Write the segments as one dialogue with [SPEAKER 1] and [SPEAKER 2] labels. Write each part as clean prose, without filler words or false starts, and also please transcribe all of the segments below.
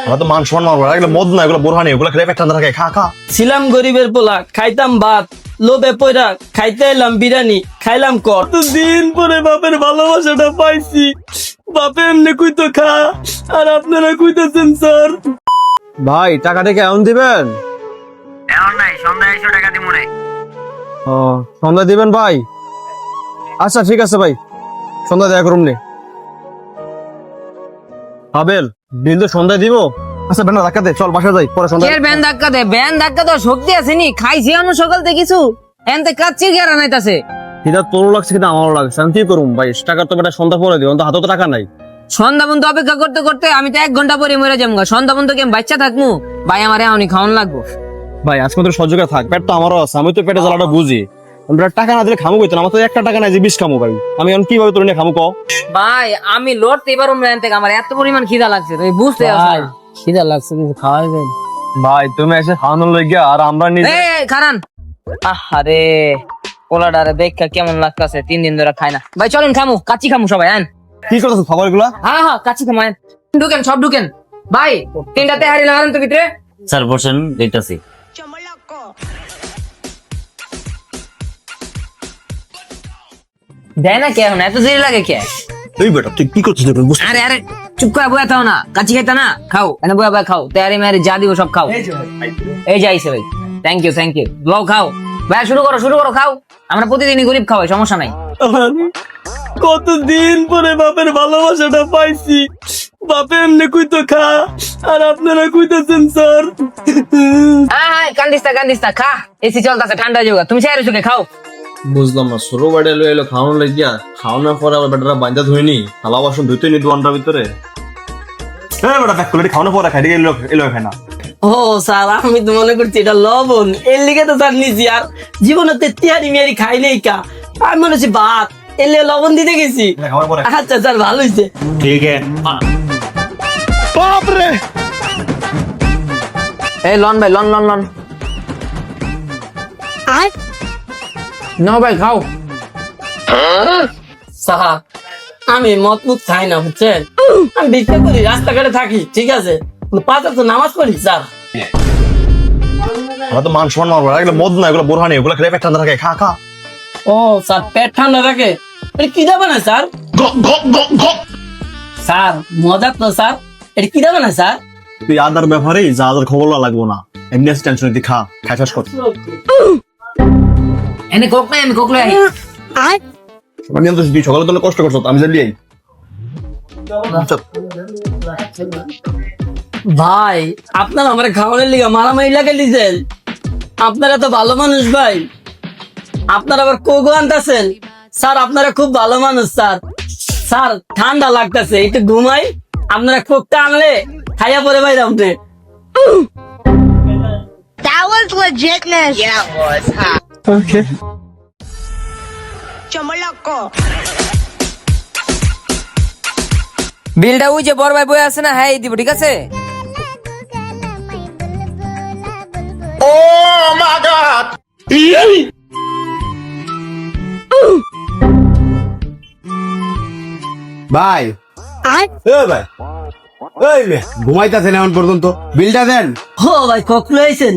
[SPEAKER 1] আমরা তো মান সম্মান মারবো এগুলো মদ না, এগুলো বোরহানি, এগুলো খেলে পেট ঠান্ডা থাকে। খা খা।
[SPEAKER 2] ছিলাম গরিবের পোলা, খাইতাম ভাত, লোভে পয়রা খাইতে এলাম বিরিয়ানি, খাইলাম কর। দিন পরে বাপের ভালোবাসাটা পাইছি, বাপে এমনি কইতো খা, আর আপনারা কইতেছেন স্যার।
[SPEAKER 3] ভাই টাকাটা কি এখন দিবেন?
[SPEAKER 4] এখন নাই, সন্ধ্যায় 100 টাকা দিমু নে।
[SPEAKER 3] ও সন্ধ্যা দিবেন ভাই? আচ্ছা ঠিক আছে ভাই, সন্ধ্যা দেখা করুন নে। আবেল বিল তো সন্ধ্যায় দিব।
[SPEAKER 1] আচ্ছা বেনা ধাক্কা দে, চল বাসা যাই, পরে সন্ধ্যা।
[SPEAKER 4] কে ব্যান ধাক্কা দে? ব্যান ধাক্কা তো শক্তি আছে নি? খাইছি আমি সকাল থেকে কিছু, এনতে কাচ্চি গেরা নাইতাছে।
[SPEAKER 3] এটা তোরও লাগছে কিন্তু আমারও লাগছে, আমি কি করুম ভাই? টাকা তো বেটা সন্ধ্যা পরে দিব, হাতে তো টাকা নাই।
[SPEAKER 4] সন্ধ্যা পর্যন্ত অপেক্ষা করতে করতে আমি তো 1 ঘন্টা পরে মরে যাবো। সন্ধ্যা পর্যন্ত কি আমি বাচ্চা থাকবো? ভাই আমার এখনই খাওয়ান লাগবো।
[SPEAKER 3] ভাই আজকে তো সহযোগে থাক, পেট তো আমারও আছে, আমি তো পেটে জ্বালাটা বুঝি। আমরা টাকা না দিলে খামু কইতো না, আমার তো 1 টাকা নাই যে 20 খামু ভাই। আমি এখন কিভাবে তোর নিয়ে খামু কও?
[SPEAKER 4] ভাই আমি লড়তে এবার এন থেকে আমার এত পরিমাণ খিদা লাগছে, তুমি বুঝতে পারছো না।
[SPEAKER 2] খিদা লাগছে কিছু খাওয়াই দেন।
[SPEAKER 3] ভাই তুমি এসে খাওয়ানোর লইগা আর আমরা নিজে।
[SPEAKER 4] এই খারান, আহারে পোলাডারে দেখা কেমন লাগতাছে, 3 দিন ধরে খাই না। ভাই চলেন খামু, কাচ্চি খামু সবাই। আন
[SPEAKER 3] কি করতেছ খাবার গুলা?
[SPEAKER 4] হ্যাঁ হ্যাঁ কাচ্চি খামু। আন ঢুকেন, সব ঢুকেন। ভাই 3টাতে হাড়ি লাগান তো ভিতরে।
[SPEAKER 5] স্যার বসেন, দেখতেছি।
[SPEAKER 4] দেয় না কে এখন এত দেরি লাগে কে?
[SPEAKER 1] এই বেটা তুই কি করছিস?
[SPEAKER 4] আরে আরে চুপ করে বয়া থাও না, কাচ্চি খাইতা না, খাও এনে বয়া বয়া খাও। তেয়ারি মেয়ারি যা দিব সব খাও। এই যে আইছে ভাই, থ্যাংক ইউ থ্যাংক ইউ। লও খাও ভাই, শুরু করো খাও। আমরা প্রতিদিনই গরিব খাওয়াই, সমস্যা নাই।
[SPEAKER 2] কতদিন পরে বাপের ভালোবাসাটা পাইছি, বাপে এমনি কইতো খা, আর আপনারা কইতেছেন স্যার।
[SPEAKER 4] হ্যাঁ কান্দিস না, খা। এসি চলতেছে, ঠান্ডা যাবে, তুমি চাই রসুকে খাও।
[SPEAKER 3] বুঝলাম না, ছোট বাড়ি এলো এলো খাওয়ানোর লাগিয়া, খাওয়ানোর পরে আবার বেটারা বান্ধা ধুইনি, থালা বাসন ধুইতে নি 2 ঘন্টার ভিতরে।
[SPEAKER 1] হ্যাঁ বেটা ব্যাক করে খাওয়ানো পরে খাই, এলো খাই না।
[SPEAKER 2] ও স্যার, আমি তো মনে করছি এটা লবণ, এর লিগে তো স্যার নিছি। আর জীবনে তেহারি মেয়ারি খাই নাই কা, আমি মনে হচ্ছে ভাত, এলে লবণ দিতে গেছি।
[SPEAKER 1] খাওয়ার পরে
[SPEAKER 2] আচ্ছা স্যার ভালো হয়েছে।
[SPEAKER 1] ঠিক আছে। বাপ রে,
[SPEAKER 4] এই লন ভাই, লন নো ভাই খাও।
[SPEAKER 2] স্যার আমি মত মুখ খাই না বুঝছেন, আমি ভিক্ষা করি, রাস্তাঘাটে থাকি, ঠিক আছে, 5 ওয়াক্ত নামাজ পড়ি স্যার।
[SPEAKER 1] আমরা তো মান সম্মান মারবো এগুলো মদ না, এগুলো বোরহানি, এগুলো খেলে পেট ঠান্ডা থাকে। খা খা।
[SPEAKER 2] ও স্যার পেট ঠান্ডা রাখে, এটা কি দেবে না স্যার? স্যার মজা তো স্যার, এটা কি দেবে না স্যার?
[SPEAKER 1] তুই আদার ব্যাপারে যা আদার খবর লাগবো না, এমনি টেনশন তুই খা, খাই শেষ কর।
[SPEAKER 4] এনে কোক নাই, আমি কোক লই আই।
[SPEAKER 1] আমি তো তুই সকালে তোলে কষ্ট করছো, আমি জানি।
[SPEAKER 2] ভাই আপনারা আমার খাওয়ানোর লিগা মারামারি লাগাই দিয়েছেন, আপনারা তো ভালো মানুষ ভাই, আপনারা আবার কোকো আনতেছেন। স্যার আপনারা খুব ভালো মানুষ স্যার। স্যার ঠান্ডা লাগতেছে, একটু ঘুমাই, আপনারা কোকটা আনলে খাইয়া পরে ভাই রামতে।
[SPEAKER 6] That was legitness. Yeah, it was.
[SPEAKER 2] Okay
[SPEAKER 6] Chomoloco.
[SPEAKER 4] বিলটা ওই যে বড় ভাই বই আছে না, হ্যাঁ দিব, ঠিক আছে?
[SPEAKER 7] ভাই ভাই ঘুমাইতেছেন এখন পর্যন্ত, বিলটা দেন।
[SPEAKER 2] ও ভাই কোক লইছেন?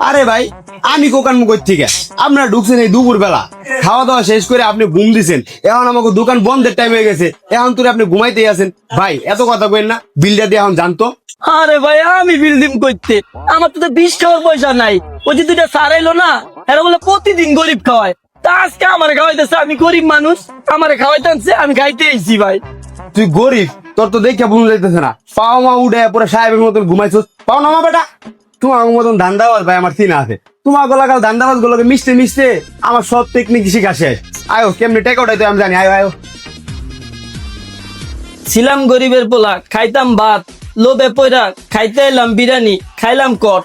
[SPEAKER 7] আরে ভাই আমি কোকান মুখ থেকে, আপনারা ঢুকছেন এই দুপুর বেলা, খাওয়া দাওয়া শেষ করে আপনি ঘুম দিছেন, এখন আমাকে দোকান বন্ধের টাইম হয়ে গেছে, এখন তুই আপনি ঘুমাইতেই আছেন। ভাই এত কথা কইেন না, বিলটা দিয়ে এখন জানতো।
[SPEAKER 2] আরে ভাই আমি বিল দিম করতে, আমার তো 20 খাওয়ার পয়সা নাই। ওই যে 2টা স্যার এলো না, এরা বলে প্রতিদিন গরিব খাওয়ায়, তা আজকে আমার খাওয়াইতেছে, আমি গরিব মানুষ, আমার খাওয়াইতে আনছে, আমি খাইতে এসেছি ভাই।
[SPEAKER 7] তুই গরিব, তোর তো দেখে বোঝা যাইতেছে না, পাও মা উঠে পুরো সাহেবের মতন ঘুমাইছো, পাও না মা বেটা। তোমার মতন ধান্দাবাজ ভাই আমার চিনা আছে, তোমার গলাকাল ধান্দাবাজ গুলোকে মিশতে মিশতে আমার সব টেকনিক শিখা শেষ। আয়ো কেমনি টেক আউট আমি জানি, আয়ো আয়ো।
[SPEAKER 2] ছিলাম গরিবের পোলা, খাইতাম ভাত, লোভে পয়রা খাইতে এলাম বিরিয়ানি, খাইলাম কট।